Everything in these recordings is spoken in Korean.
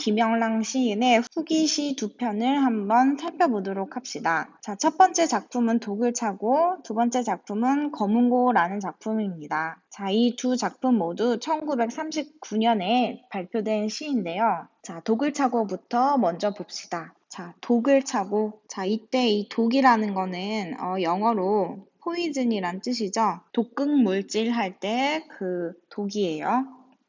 김영랑 시인의 후기시 두 편을 한번 살펴보도록 합시다. 자, 첫 번째 작품은 독을 차고 두 번째 작품은 검은고라는 작품입니다. 자, 이 두 작품 모두 1939년에 발표된 시인데요. 자, 독을 차고부터 먼저 봅시다. 자, 독을 차고. 자, 이때 이 독이라는 거는 영어로 포이즌이란 뜻이죠. 독극 물질 할 때 그 독이에요.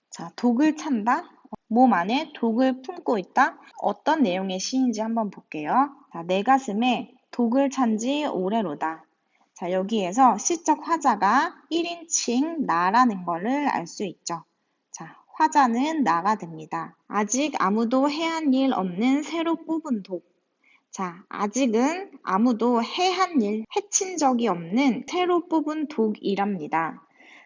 자, 독을 찬다? 몸 안에 독을 품고 있다? 어떤 내용의 시인지 한번 볼게요. 자, 내 가슴에 독을 찬 지 오래로다. 자, 여기에서 시적 화자가 1인칭 나라는 거를 알 수 있죠. 자, 화자는 나가 됩니다. 아직 아무도 해한 일 없는 새로 뽑은 독. 자, 아직은 아무도 해한 일, 해친 적이 없는 새로 뽑은 독이랍니다.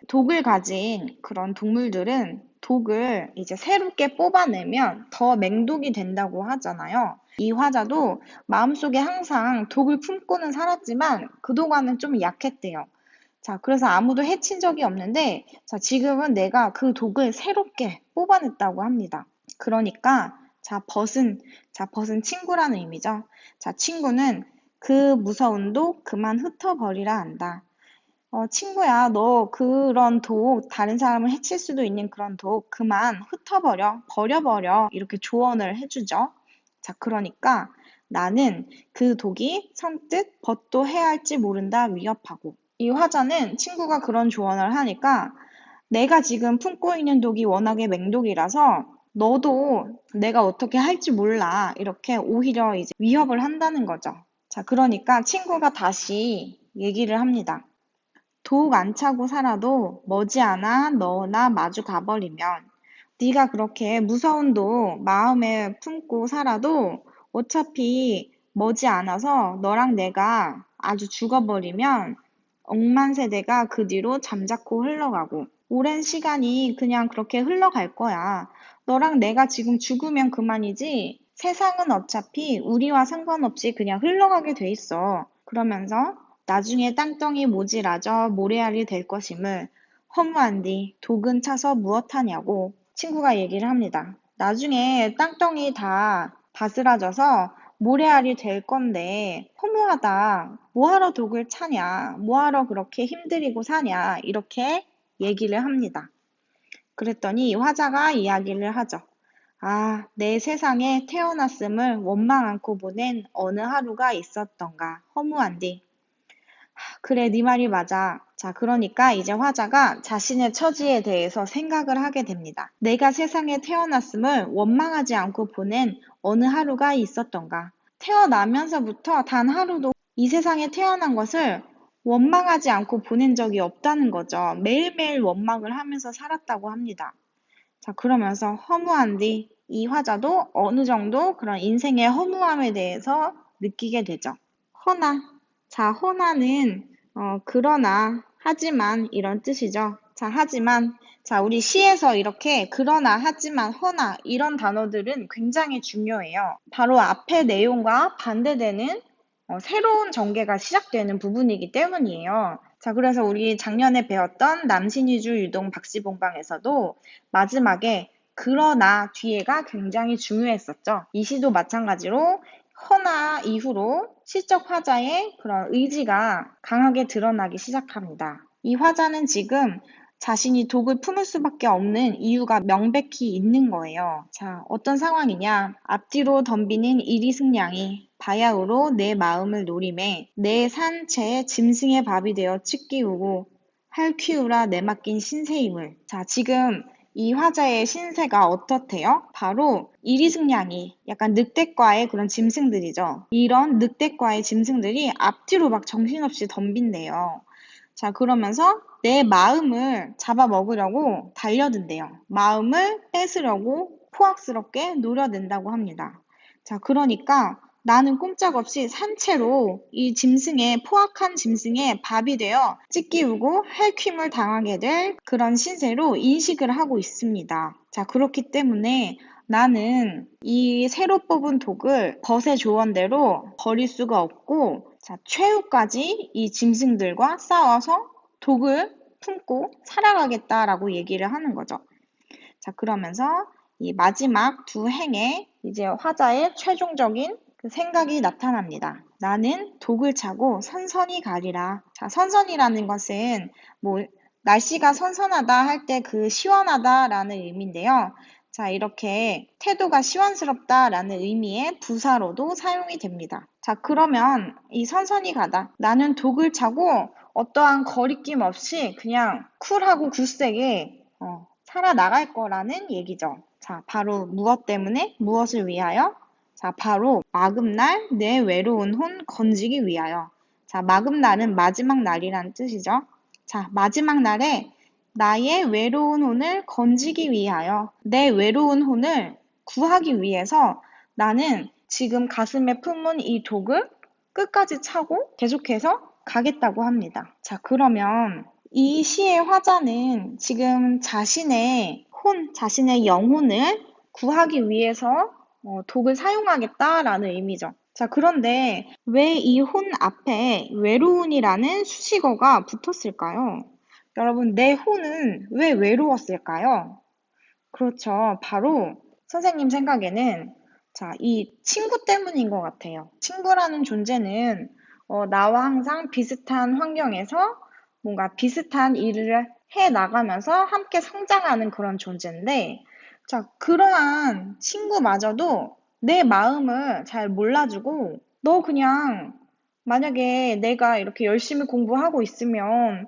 독을 가진 그런 동물들은 독을 이제 새롭게 뽑아내면 더 맹독이 된다고 하잖아요. 이 화자도 마음속에 항상 독을 품고는 살았지만 그동안은 좀 약했대요. 자, 그래서 아무도 해친 적이 없는데, 자, 지금은 내가 그 독을 새롭게 뽑아냈다고 합니다. 그러니까, 벗은 친구라는 의미죠. 자, 친구는 그 무서운 독 그만 흩어버리라 한다. 친구야, 너 그런 독, 다른 사람을 해칠 수도 있는 그런 독 그만 버려버려. 이렇게 조언을 해주죠. 자, 그러니까 나는 그 독이 선뜻 벗도 해야 할지 모른다 위협하고. 이 화자는 친구가 그런 조언을 하니까 내가 지금 품고 있는 독이 워낙에 맹독이라서 너도 내가 어떻게 할지 몰라. 이렇게 오히려 이제 위협을 한다는 거죠. 자, 그러니까 친구가 다시 얘기를 합니다. 독 안 차고 살아도 머지않아 너나 마주 가버리면 네가 그렇게 무서운 독 마음에 품고 살아도 어차피 머지않아서 너랑 내가 아주 죽어버리면 억만 세대가 그 뒤로 잠자코 흘러가고 오랜 시간이 그냥 그렇게 흘러갈 거야. 너랑 내가 지금 죽으면 그만이지 세상은 어차피 우리와 상관없이 그냥 흘러가게 돼 있어. 그러면서 나중에 땅덩이 모지라져 모래알이 될 것임을 허무한디 독은 차서 무엇하냐고 친구가 얘기를 합니다. 나중에 땅덩이 다 바스라져서 모래알이 될 건데 허무하다. 뭐하러 독을 차냐? 뭐하러 그렇게 힘들이고 사냐? 이렇게 얘기를 합니다. 그랬더니 화자가 이야기를 하죠. 아, 내 세상에 태어났음을 원망 않고 보낸 어느 하루가 있었던가. 허무한디. 그래, 네 말이 맞아. 자, 그러니까 이제 화자가 자신의 처지에 대해서 생각을 하게 됩니다. 내가 세상에 태어났음을 원망하지 않고 보낸 어느 하루가 있었던가. 태어나면서부터 단 하루도 이 세상에 태어난 것을 원망하지 않고 보낸 적이 없다는 거죠. 매일매일 원망을 하면서 살았다고 합니다. 자, 그러면서 허무한 뒤 이 화자도 어느 정도 그런 인생의 허무함에 대해서 느끼게 되죠. 허나. 자, 허나는 그러나, 하지만 이런 뜻이죠. 자, 하지만 자, 우리 시에서 이렇게 그러나, 하지만, 허나 이런 단어들은 굉장히 중요해요. 바로 앞의 내용과 반대되는 새로운 전개가 시작되는 부분이기 때문이에요. 자, 그래서 우리 작년에 배웠던 남신이주 유동 박시봉방에서도 마지막에 그러나 뒤에가 굉장히 중요했었죠. 이 시도 마찬가지로 허나 이후로 시적 화자의 그런 의지가 강하게 드러나기 시작합니다. 이 화자는 지금 자신이 독을 품을 수밖에 없는 이유가 명백히 있는 거예요. 자, 어떤 상황이냐? 앞뒤로 덤비는 이리승냥이 바야흐로 내 마음을 노림에 내 산채 짐승의 밥이 되어 찢기우고 할퀴우라 내맡긴 신세임을. 자, 지금 이 화자의 신세가 어떻대요? 바로 이리승냥이 약간 늑대과의 그런 짐승들이죠. 이런 늑대과의 짐승들이 앞뒤로 막 정신없이 덤빈대요. 자, 그러면서 내 마음을 잡아먹으려고 달려든대요. 마음을 뺏으려고 포악스럽게 노려든다고 합니다. 자, 그러니까 나는 꼼짝없이 산채로 이 짐승의 포악한 짐승의 밥이 되어 찢기우고 할퀴을 당하게 될 그런 신세로 인식을 하고 있습니다. 자, 그렇기 때문에 나는 이 새로 뽑은 독을 벗의 조언대로 버릴 수가 없고, 자, 최후까지 이 짐승들과 싸워서 독을 품고 살아가겠다라고 얘기를 하는 거죠. 자, 그러면서 이 마지막 두 행에 이제 화자의 최종적인 그 생각이 나타납니다. 나는 독을 차고 선선히 가리라. 자, 선선이라는 것은 뭐 날씨가 선선하다 할 때 그 시원하다라는 의미인데요. 자, 이렇게 태도가 시원스럽다라는 의미의 부사로도 사용이 됩니다. 자, 그러면 이 선선히 가다. 나는 독을 차고 어떠한 거리낌 없이 그냥 쿨하고 굳세게 살아나갈 거라는 얘기죠. 자, 바로 무엇 때문에? 무엇을 위하여? 자, 바로 마금날 내 외로운 혼 건지기 위하여. 자, 마금날은 마지막 날이라는 뜻이죠. 자, 마지막 날에 나의 외로운 혼을 건지기 위하여, 내 외로운 혼을 구하기 위해서 나는 지금 가슴에 품은 이 독을 끝까지 차고 계속해서 가겠다고 합니다. 자, 그러면 이 시의 화자는 지금 자신의 영혼을 구하기 위해서 독을 사용하겠다라는 의미죠. 자, 그런데 왜 이 혼 앞에 외로운이라는 수식어가 붙었을까요? 여러분, 내 혼은 왜 외로웠을까요? 그렇죠. 바로 선생님 생각에는 자, 이 친구 때문인 것 같아요. 친구라는 존재는 나와 항상 비슷한 환경에서 뭔가 비슷한 일을 해 나가면서 함께 성장하는 그런 존재인데, 자, 그러한 친구마저도 내 마음을 잘 몰라주고, 너 그냥 만약에 내가 이렇게 열심히 공부하고 있으면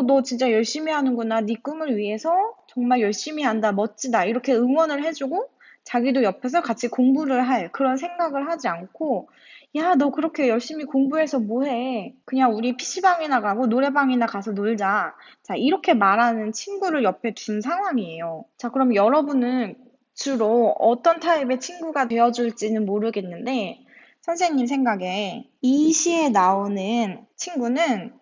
너 진짜 열심히 하는구나. 네 꿈을 위해서 정말 열심히 한다. 멋지다. 이렇게 응원을 해주고 자기도 옆에서 같이 공부를 할 그런 생각을 하지 않고 야, 너 그렇게 열심히 공부해서 뭐 해? 그냥 우리 PC방이나 가고 노래방이나 가서 놀자. 자, 이렇게 말하는 친구를 옆에 둔 상황이에요. 자, 그럼 여러분은 주로 어떤 타입의 친구가 되어줄지는 모르겠는데 선생님 생각에 이 시에 나오는 친구는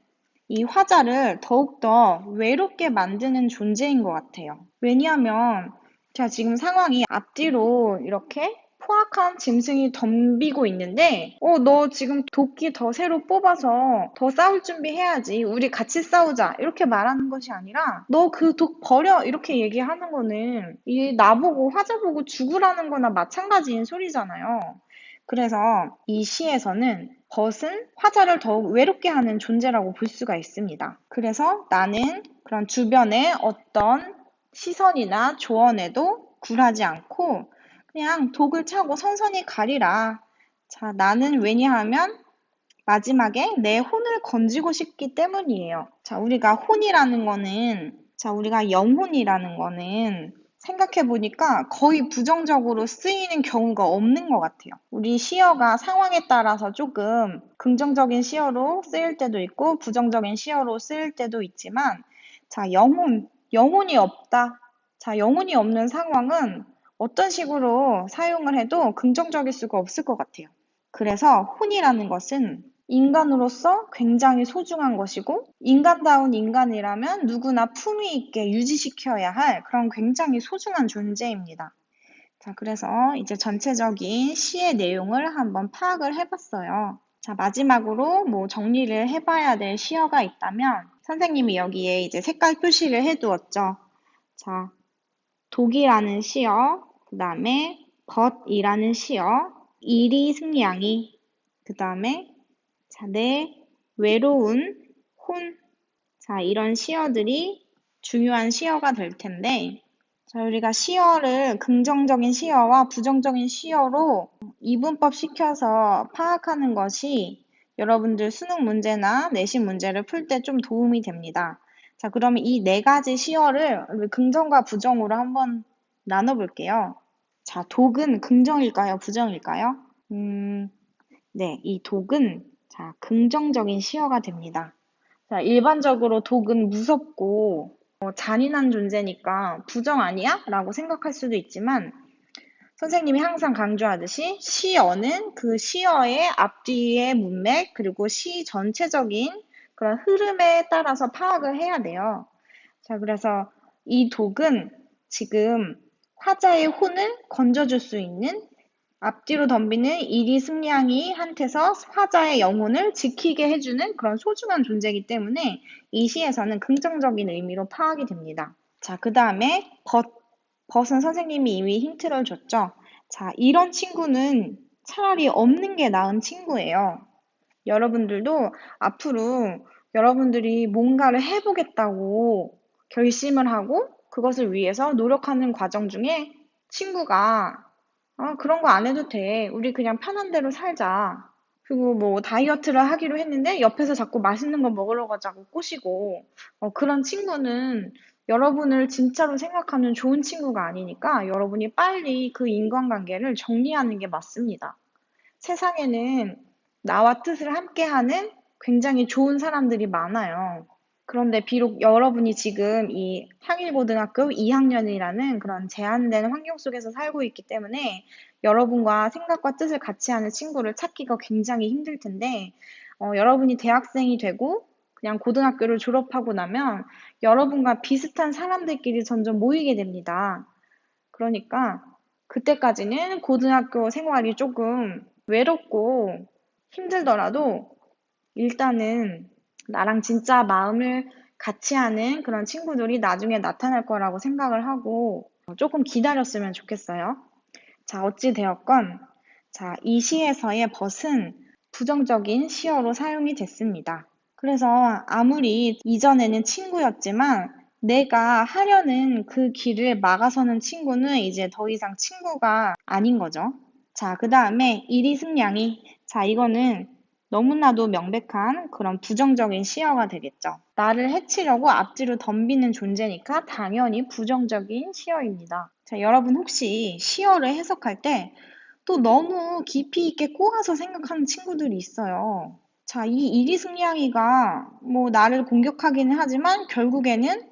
이 화자를 더욱더 외롭게 만드는 존재인 것 같아요. 왜냐하면 제가 지금 상황이 앞뒤로 이렇게 포악한 짐승이 덤비고 있는데 너 지금 도끼 더 새로 뽑아서 더 싸울 준비해야지. 우리 같이 싸우자. 이렇게 말하는 것이 아니라 너 그 독 버려. 이렇게 얘기하는 거는 이 나보고 화자 보고 죽으라는 거나 마찬가지인 소리잖아요. 그래서 이 시에서는 벗은 화자를 더욱 외롭게 하는 존재라고 볼 수가 있습니다. 그래서 나는 그런 주변의 어떤 시선이나 조언에도 굴하지 않고 그냥 독을 차고 선선히 가리라. 자, 나는 왜냐하면 마지막에 내 혼을 건지고 싶기 때문이에요. 자, 우리가 영혼이라는 거는 생각해 보니까 거의 부정적으로 쓰이는 경우가 없는 것 같아요. 우리 시어가 상황에 따라서 조금 긍정적인 시어로 쓰일 때도 있고 부정적인 시어로 쓰일 때도 있지만, 자, 영혼이 없다. 자, 영혼이 없는 상황은 어떤 식으로 사용을 해도 긍정적일 수가 없을 것 같아요. 그래서 혼이라는 것은 인간으로서 굉장히 소중한 것이고, 인간다운 인간이라면 누구나 품위 있게 유지시켜야 할 그런 굉장히 소중한 존재입니다. 자, 그래서 이제 전체적인 시의 내용을 한번 파악을 해봤어요. 자, 마지막으로 뭐 정리를 해봐야 될 시어가 있다면, 선생님이 여기에 이제 색깔 표시를 해두었죠. 자, 독이라는 시어, 그 다음에 벗이라는 시어, 일이 승냥이, 그 다음에 자, 내 외로운 혼. 자, 이런 시어들이 중요한 시어가 될 텐데, 자, 우리가 시어를 긍정적인 시어와 부정적인 시어로 이분법 시켜서 파악하는 것이 여러분들 수능 문제나 내신 문제를 풀 때 좀 도움이 됩니다. 자, 그러면 이 네 가지 시어를 우리 긍정과 부정으로 한번 나눠볼게요. 자, 독은 긍정일까요? 부정일까요? 네, 이 독은 자, 긍정적인 시어가 됩니다. 자, 일반적으로 독은 무섭고 잔인한 존재니까 부정 아니야? 라고 생각할 수도 있지만 선생님이 항상 강조하듯이 시어는 그 시어의 앞뒤의 문맥 그리고 시 전체적인 그런 흐름에 따라서 파악을 해야 돼요. 자, 그래서 이 독은 지금 화자의 혼을 건져줄 수 있는 앞뒤로 덤비는 이리승냥이한테서 화자의 영혼을 지키게 해주는 그런 소중한 존재이기 때문에 이 시에서는 긍정적인 의미로 파악이 됩니다. 자, 그 다음에 벗. 벗은 선생님이 이미 힌트를 줬죠. 자, 이런 친구는 차라리 없는 게 나은 친구예요. 여러분들도 앞으로 여러분들이 뭔가를 해보겠다고 결심을 하고 그것을 위해서 노력하는 과정 중에 친구가 그런 거 안 해도 돼. 우리 그냥 편한 대로 살자. 그리고 뭐 다이어트를 하기로 했는데 옆에서 자꾸 맛있는 거 먹으러 가자고 꼬시고 그런 친구는 여러분을 진짜로 생각하는 좋은 친구가 아니니까 여러분이 빨리 그 인간관계를 정리하는 게 맞습니다. 세상에는 나와 뜻을 함께하는 굉장히 좋은 사람들이 많아요. 그런데 비록 여러분이 지금 이 항일고등학교 2학년이라는 그런 제한된 환경 속에서 살고 있기 때문에 여러분과 생각과 뜻을 같이 하는 친구를 찾기가 굉장히 힘들 텐데, 여러분이 대학생이 되고 그냥 고등학교를 졸업하고 나면 여러분과 비슷한 사람들끼리 점점 모이게 됩니다. 그러니까 그때까지는 고등학교 생활이 조금 외롭고 힘들더라도 일단은 나랑 진짜 마음을 같이 하는 그런 친구들이 나중에 나타날 거라고 생각을 하고 조금 기다렸으면 좋겠어요. 자, 어찌 되었건, 자, 이 시에서의 벗은 부정적인 시어로 사용이 됐습니다. 그래서 아무리 이전에는 친구였지만 내가 하려는 그 길을 막아서는 친구는 이제 더 이상 친구가 아닌 거죠. 자, 그 다음에 이리승냥이. 자, 이거는 너무나도 명백한 그런 부정적인 시어가 되겠죠. 나를 해치려고 앞뒤로 덤비는 존재니까 당연히 부정적인 시어입니다. 자, 여러분 혹시 시어를 해석할 때 또 너무 깊이 있게 꼬아서 생각하는 친구들이 있어요. 자, 이 이리승냥이가 뭐 나를 공격하기는 하지만 결국에는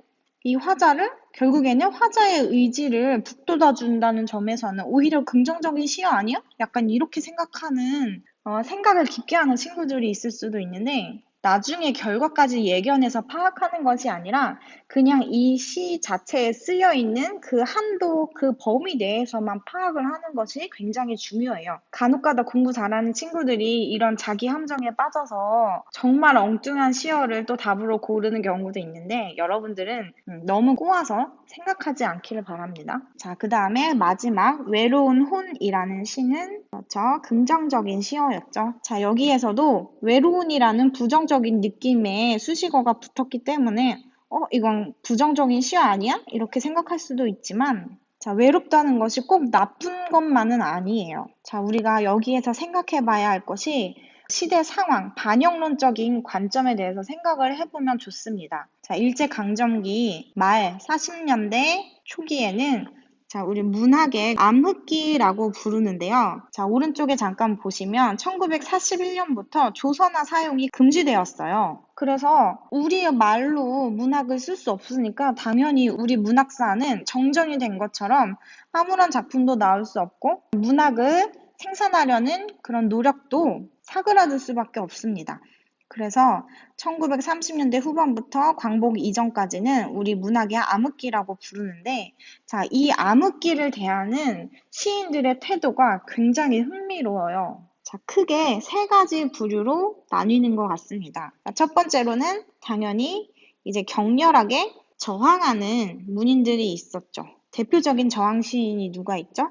화자의 의지를 북돋아준다는 점에서는 오히려 긍정적인 시어 아니야? 약간 이렇게 생각하는 생각을 깊게 하는 친구들이 있을 수도 있는데 나중에 결과까지 예견해서 파악하는 것이 아니라 그냥 이 시 자체에 쓰여 있는 그 한도, 그 범위 내에서만 파악을 하는 것이 굉장히 중요해요. 간혹가다 공부 잘하는 친구들이 이런 자기 함정에 빠져서 정말 엉뚱한 시어를 또 답으로 고르는 경우도 있는데 여러분들은 너무 꼬아서 생각하지 않기를 바랍니다. 자, 그 다음에 마지막 외로운 혼이라는 시는 그렇죠. 긍정적인 시어였죠. 자, 여기에서도 외로운이라는 부정적인 느낌의 수식어가 붙었기 때문에 이건 부정적인 시어 아니야? 이렇게 생각할 수도 있지만 자, 외롭다는 것이 꼭 나쁜 것만은 아니에요. 자, 우리가 여기에서 생각해 봐야 할 것이 시대 상황, 반영론적인 관점에 대해서 생각을 해보면 좋습니다. 자, 일제강점기 말 40년대 초기에는 자, 우리 문학의 암흑기라고 부르는데요. 자, 오른쪽에 잠깐 보시면 1941년부터 조선어 사용이 금지되었어요. 그래서 우리의 말로 문학을 쓸 수 없으니까 당연히 우리 문학사는 정정이 된 것처럼 아무런 작품도 나올 수 없고 문학을 생산하려는 그런 노력도 사그라들 수밖에 없습니다. 그래서 1930년대 후반부터 광복 이전까지는 우리 문학의 암흑기라고 부르는데 자, 이 암흑기를 대하는 시인들의 태도가 굉장히 흥미로워요. 자, 크게 세 가지 부류로 나뉘는 것 같습니다. 첫 번째로는 당연히 이제 격렬하게 저항하는 문인들이 있었죠. 대표적인 저항 시인이 누가 있죠?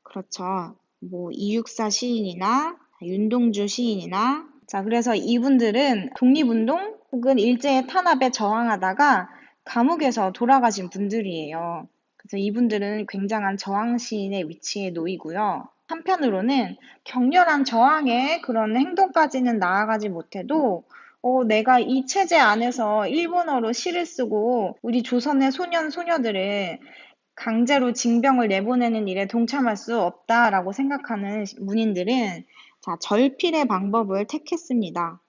그렇죠. 뭐 이육사 시인이나 윤동주 시인이나 자, 그래서 이분들은 독립운동 혹은 일제의 탄압에 저항하다가 감옥에서 돌아가신 분들이에요. 그래서 이분들은 굉장한 저항 시인의 위치에 놓이고요. 한편으로는 격렬한 저항의 그런 행동까지는 나아가지 못해도 내가 이 체제 안에서 일본어로 시를 쓰고 우리 조선의 소년, 소녀들을 강제로 징병을 내보내는 일에 동참할 수 없다라고 생각하는 문인들은 자, 절필의 방법을 택했습니다.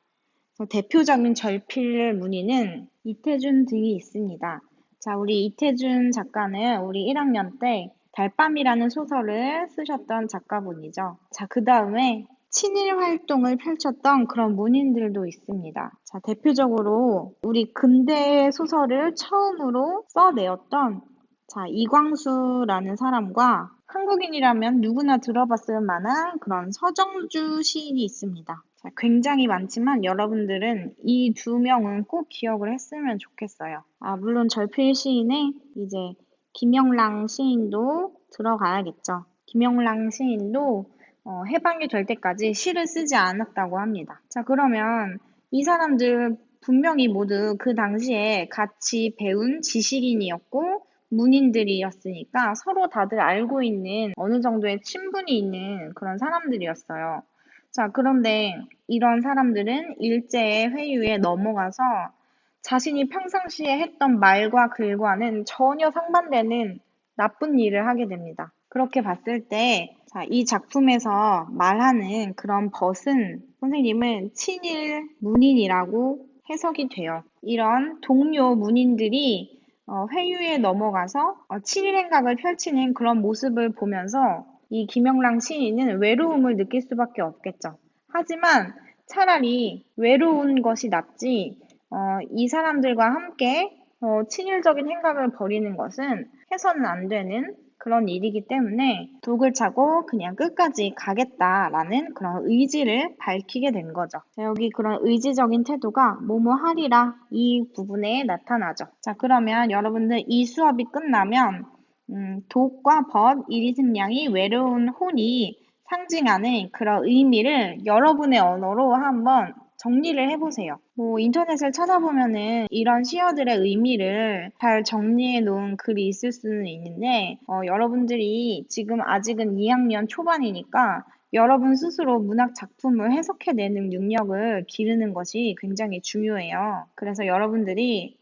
대표적인 절필 문인은 이태준 등이 있습니다. 자, 우리 이태준 작가는 우리 1학년 때 달밤이라는 소설을 쓰셨던 작가분이죠. 자, 그 다음에 친일 활동을 펼쳤던 그런 문인들도 있습니다. 자, 대표적으로 우리 근대 소설을 처음으로 써내었던 자, 이광수라는 사람과 한국인이라면 누구나 들어봤을 만한 그런 서정주 시인이 있습니다. 자, 굉장히 많지만 여러분들은 이 두 명은 꼭 기억을 했으면 좋겠어요. 물론 절필 시인의 이제 김영랑 시인도 들어가야겠죠. 김영랑 시인도 해방이 될 때까지 시를 쓰지 않았다고 합니다. 자, 그러면 이 사람들 분명히 모두 그 당시에 같이 배운 지식인이었고 문인들이었으니까 서로 다들 알고 있는 어느 정도의 친분이 있는 그런 사람들이었어요. 자, 그런데 이런 사람들은 일제의 회유에 넘어가서 자신이 평상시에 했던 말과 글과는 전혀 상반되는 나쁜 일을 하게 됩니다. 그렇게 봤을 때, 자, 이 작품에서 말하는 그런 벗은 선생님은 친일 문인이라고 해석이 돼요. 이런 동료 문인들이 회유에 넘어가서 친일 행각을 펼치는 그런 모습을 보면서 이 김영랑 시인은 외로움을 느낄 수밖에 없겠죠. 하지만 차라리 외로운 것이 낫지 이 사람들과 함께 친일적인 행각을 벌이는 것은 해서는 안 되는 그런 일이기 때문에 독을 차고 그냥 끝까지 가겠다라는 그런 의지를 밝히게 된 거죠. 자, 여기 그런 의지적인 태도가 뭐뭐 하리라 이 부분에 나타나죠. 자, 그러면 여러분들 이 수업이 끝나면 독과 벗, 이리승냥이 외로운 혼이 상징하는 그런 의미를 여러분의 언어로 한번 정리를 해보세요. 뭐 인터넷을 찾아보면은 이런 시어들의 의미를 잘 정리해 놓은 글이 있을 수는 있는데 여러분들이 지금 아직은 2학년 초반이니까 여러분 스스로 문학 작품을 해석해내는 능력을 기르는 것이 굉장히 중요해요. 그래서 여러분들이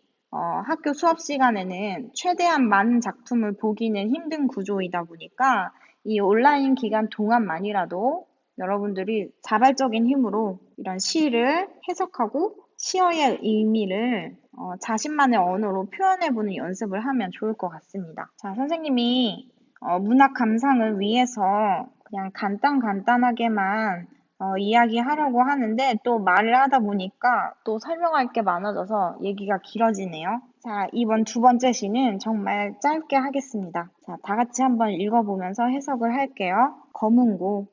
학교 수업 시간에는 최대한 많은 작품을 보기는 힘든 구조이다 보니까 이 온라인 기간 동안만이라도 여러분들이 자발적인 힘으로 이런 시를 해석하고 시어의 의미를 자신만의 언어로 표현해보는 연습을 하면 좋을 것 같습니다. 자, 선생님이 문학 감상을 위해서 그냥 간단하게만 이야기하려고 하는데 또 말을 하다 보니까 또 설명할 게 많아져서 얘기가 길어지네요. 자, 이번 두 번째 시는 정말 짧게 하겠습니다. 자, 다 같이 한번 읽어보면서 해석을 할게요. 검은고.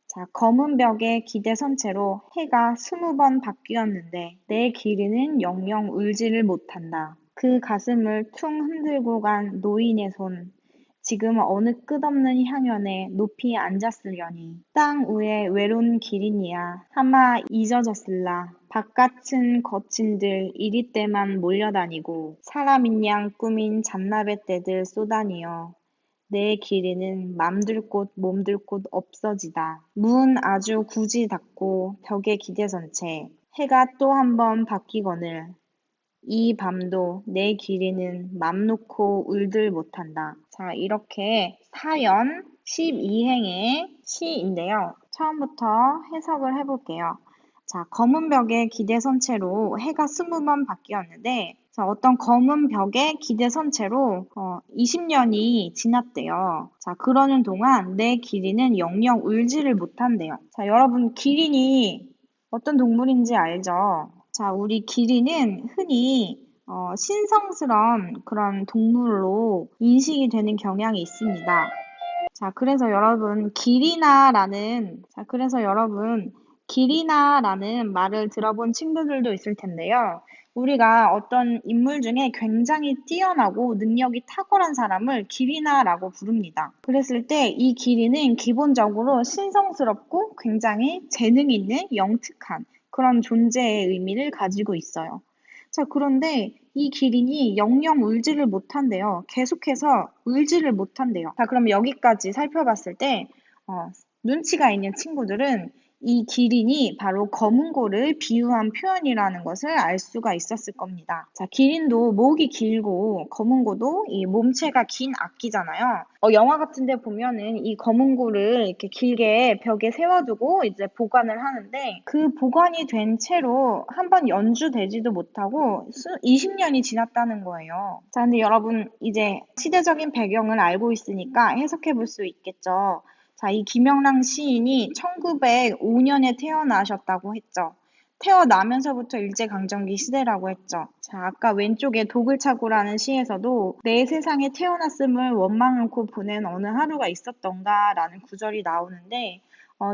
자, 검은 벽에 기대선 채로 해가 20번 바뀌었는데 내 길이는 영영 울지를 못한다. 그 가슴을 퉁 흔들고 간 노인의 손. 지금 어느 끝없는 향연에 높이 앉았으려니 땅 위에 외로운 기린이야 아마 잊어졌을라. 바깥은 거친들 이리 때만 몰려다니고 사람인 양 꾸민 잔나베 떼들 쏘다니여 내 길이는 맘들 곳 몸들 곳 없어지다. 문 아주 굳이 닫고 벽에 기대선 채 해가 또 한 번 바뀌거늘 이 밤도 내 길이는 맘 놓고 울들 못한다. 자, 이렇게 사연 12행의 시인데요. 처음부터 해석을 해볼게요. 자, 검은 벽에 기대선 채로 해가 20번 바뀌었는데, 자, 어떤 검은 벽에 기대선 채로 20년이 지났대요. 자, 그러는 동안 내 기린은 영영 울지를 못한대요. 자, 여러분, 기린이 어떤 동물인지 알죠? 자, 우리 기린은 흔히 신성스러운 그런 동물로 인식이 되는 경향이 있습니다. 자, 그래서 여러분, 길이나라는 말을 들어본 친구들도 있을 텐데요. 우리가 어떤 인물 중에 굉장히 뛰어나고 능력이 탁월한 사람을 길이나라고 부릅니다. 그랬을 때 이 길이는 기본적으로 신성스럽고 굉장히 재능 있는 영특한 그런 존재의 의미를 가지고 있어요. 자, 그런데 이 기린이 영영 울지를 못한대요. 계속해서 울지를 못한대요. 자, 그럼 여기까지 살펴봤을 때, 눈치가 있는 친구들은 이 기린이 바로 검은고를 비유한 표현이라는 것을 알 수가 있었을 겁니다. 자, 기린도 목이 길고 검은고도 이 몸체가 긴 악기잖아요. 영화 같은 데 보면은 이 검은고를 이렇게 길게 벽에 세워두고 이제 보관을 하는데 그 보관이 된 채로 한번 연주되지도 못하고 20년이 지났다는 거예요. 자, 근데 여러분 이제 시대적인 배경을 알고 있으니까 해석해 볼 수 있겠죠. 자, 이 김영랑 시인이 1905년에 태어나셨다고 했죠. 태어나면서부터 일제강점기 시대라고 했죠. 자, 아까 왼쪽에 독을 차고라는 시에서도 내 세상에 태어났음을 원망 않고 보낸 어느 하루가 있었던가라는 구절이 나오는데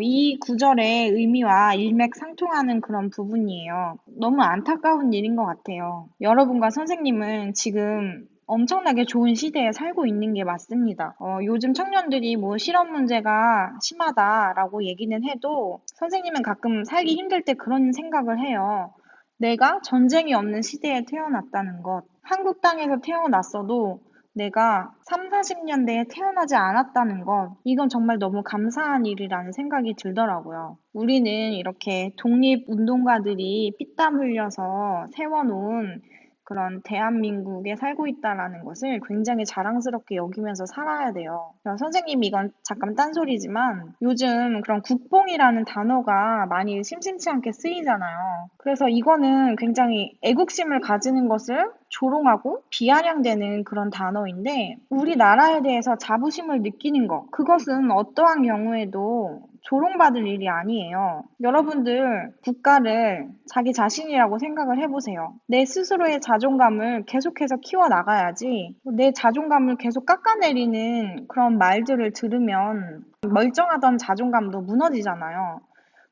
이 구절의 의미와 일맥상통하는 그런 부분이에요. 너무 안타까운 일인 것 같아요. 여러분과 선생님은 지금 엄청나게 좋은 시대에 살고 있는 게 맞습니다. 요즘 청년들이 뭐 실업 문제가 심하다라고 얘기는 해도 선생님은 가끔 살기 힘들 때 그런 생각을 해요. 내가 전쟁이 없는 시대에 태어났다는 것. 한국 땅에서 태어났어도 내가 3, 40년대에 태어나지 않았다는 것. 이건 정말 너무 감사한 일이라는 생각이 들더라고요. 우리는 이렇게 독립운동가들이 피땀 흘려서 세워놓은 그런 대한민국에 살고 있다라는 것을 굉장히 자랑스럽게 여기면서 살아야 돼요. 선생님, 이건 잠깐 딴소리지만 요즘 그런 국뽕이라는 단어가 많이 심심치 않게 쓰이잖아요. 그래서 이거는 굉장히 애국심을 가지는 것을 조롱하고 비아냥대는 그런 단어인데 우리나라에 대해서 자부심을 느끼는 것, 그것은 어떠한 경우에도 조롱받을 일이 아니에요. 여러분들 국가를 자기 자신이라고 생각을 해보세요. 내 스스로의 자존감을 계속해서 키워나가야지 내 자존감을 계속 깎아내리는 그런 말들을 들으면 멀쩡하던 자존감도 무너지잖아요.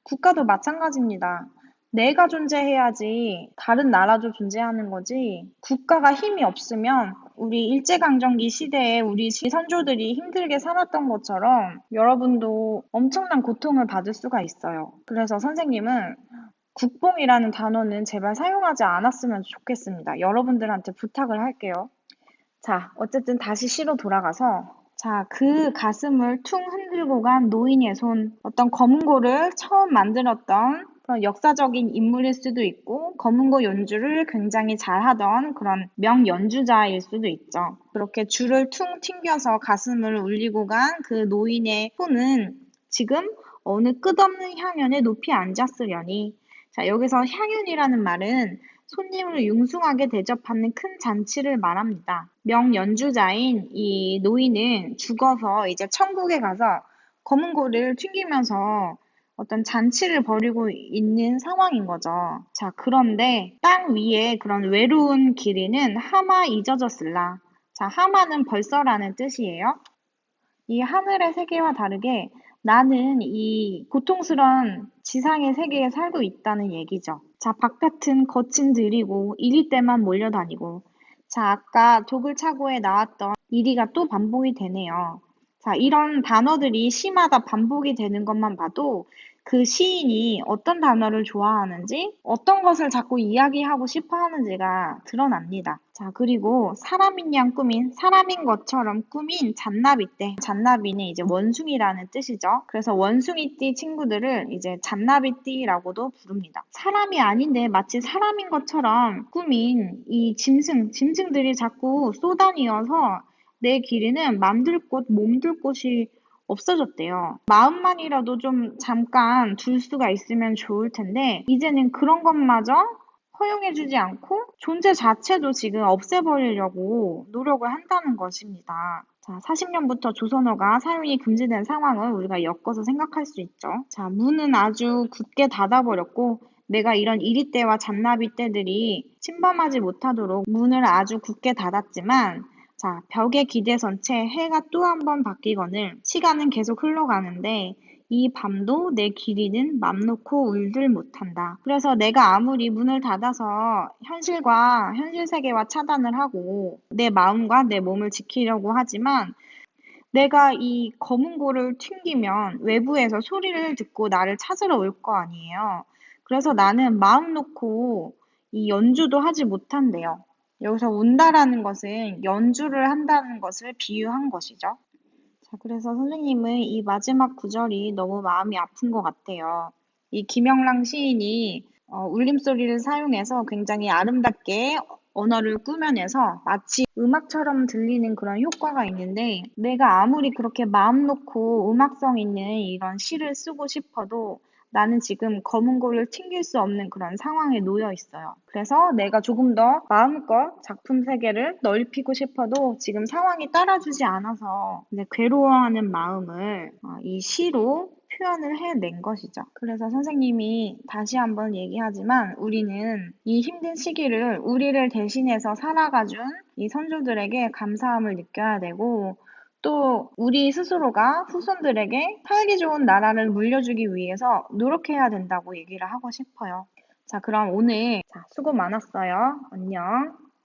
국가도 마찬가지입니다. 내가 존재해야지 다른 나라도 존재하는 거지. 국가가 힘이 없으면 우리 일제강점기 시대에 우리 선조들이 힘들게 살았던 것처럼 여러분도 엄청난 고통을 받을 수가 있어요. 그래서 선생님은 국뽕이라는 단어는 제발 사용하지 않았으면 좋겠습니다. 여러분들한테 부탁을 할게요. 자, 어쨌든 다시 시로 돌아가서 자, 그 가슴을 퉁 흔들고 간 노인의 손, 어떤 검은고를 처음 만들었던 그런 역사적인 인물일 수도 있고, 검은고 연주를 굉장히 잘하던 그런 명연주자일 수도 있죠. 그렇게 줄을 퉁 튕겨서 가슴을 울리고 간 그 노인의 손은 지금 어느 끝없는 향연에 높이 앉았으려니. 자, 여기서 향연이라는 말은 손님을 융숭하게 대접하는 큰 잔치를 말합니다. 명연주자인 이 노인은 죽어서 이제 천국에 가서 검은고를 튕기면서 어떤 잔치를 벌이고 있는 상황인 거죠. 자, 그런데 땅 위에 그런 외로운 길이는 하마 잊어졌을라. 자, 하마는 벌써라는 뜻이에요. 이 하늘의 세계와 다르게 나는 이 고통스러운 지상의 세계에 살고 있다는 얘기죠. 자, 바깥은 거친 들이고 이리 때만 몰려다니고. 자, 아까 도굴차고에 나왔던 이리가 또 반복이 되네요. 자, 이런 단어들이 시마다 반복이 되는 것만 봐도 그 시인이 어떤 단어를 좋아하는지, 어떤 것을 자꾸 이야기하고 싶어 하는지가 드러납니다. 자, 그리고 사람인 양 꾸민, 사람인 것처럼 꾸민 잔나비떼. 잔나비는 이제 원숭이라는 뜻이죠. 그래서 원숭이띠 친구들을 이제 잔나비띠라고도 부릅니다. 사람이 아닌데 마치 사람인 것처럼 꾸민 이 짐승들이 자꾸 쏘다니어서 내 길이는 맘들 곳, 몸들 곳이 없어졌대요. 마음만이라도 좀 잠깐 둘 수가 있으면 좋을 텐데, 이제는 그런 것마저 허용해주지 않고 존재 자체도 지금 없애버리려고 노력을 한다는 것입니다. 자, 40년부터 조선어가 사용이 금지된 상황을 우리가 엮어서 생각할 수 있죠. 자, 문은 아주 굳게 닫아버렸고, 내가 이런 이리떼와 잔나비떼들이 침범하지 못하도록 문을 아주 굳게 닫았지만, 자, 벽에 기대선 채 해가 또 한 번 바뀌거늘 시간은 계속 흘러가는데 이 밤도 내 길이는 맘 놓고 울들 못한다. 그래서 내가 아무리 문을 닫아서 현실과 현실 세계와 차단을 하고 내 마음과 내 몸을 지키려고 하지만 내가 이 검은고를 튕기면 외부에서 소리를 듣고 나를 찾으러 올 거 아니에요. 그래서 나는 마음 놓고 이 연주도 하지 못한대요. 여기서 운다라는 것은 연주를 한다는 것을 비유한 것이죠. 자, 그래서 선생님은 이 마지막 구절이 너무 마음이 아픈 것 같아요. 이 김영랑 시인이 울림소리를 사용해서 굉장히 아름답게 언어를 꾸며내서 마치 음악처럼 들리는 그런 효과가 있는데 내가 아무리 그렇게 마음 놓고 음악성 있는 이런 시를 쓰고 싶어도 나는 지금 검은고를 튕길 수 없는 그런 상황에 놓여 있어요. 그래서 내가 조금 더 마음껏 작품 세계를 넓히고 싶어도 지금 상황이 따라주지 않아서 이제 괴로워하는 마음을 이 시로 표현을 해낸 것이죠. 그래서 선생님이 다시 한번 얘기하지만 우리는 이 힘든 시기를 우리를 대신해서 살아가준 이 선조들에게 감사함을 느껴야 되고 또 우리 스스로가 후손들에게 살기 좋은 나라를 물려주기 위해서 노력해야 된다고 얘기를 하고 싶어요. 자, 그럼 오늘 수고 많았어요. 안녕.